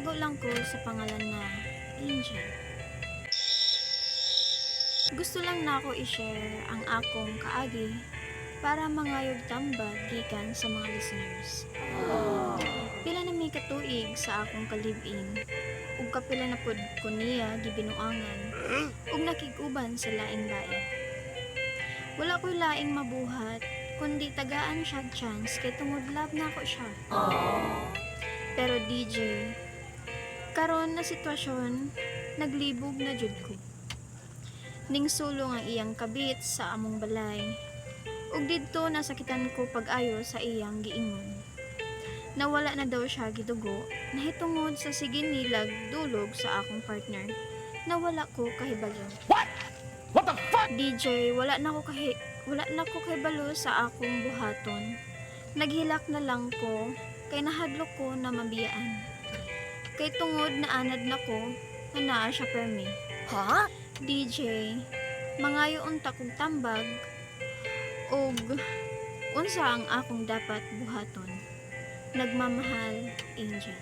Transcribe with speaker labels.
Speaker 1: Nagtago lang ko sa pangalan na Angel. Gusto lang na ako i-share ang akong kaagi para mangayog tambag gikan sa mga listeners. Pila na may katuig sa akong kalibin, ug kapila na pud ko niya gibinuangan, ug nakig-uban sa laing lain. Wala ko'y laing mabuhat, kundi tagaan siya chance kay tungod love na ako siya. Pero DJ, karon na sitwasyon, naglibog na jud ko. Ning sulong ang iyang kabit sa among balay, ug didto nasakitan ko pag-ayo sa iyang giingon. Nawala na daw siya gidugo, nahitungod sa sige nilag dulog sa akong partner. Nawala ko kahibalo.
Speaker 2: What the fuck?
Speaker 1: DJ, wala na ko kahibalo sa akong buhaton. Naghilak na lang ko, kay nahadlok ko na mabiyaan. Kay tungod na anad na ko, na naa siya permi.
Speaker 3: Ha?
Speaker 1: DJ, mangayo unta kong tambag, ug unsa ang akong dapat buhaton. Nagmamahal, Angel.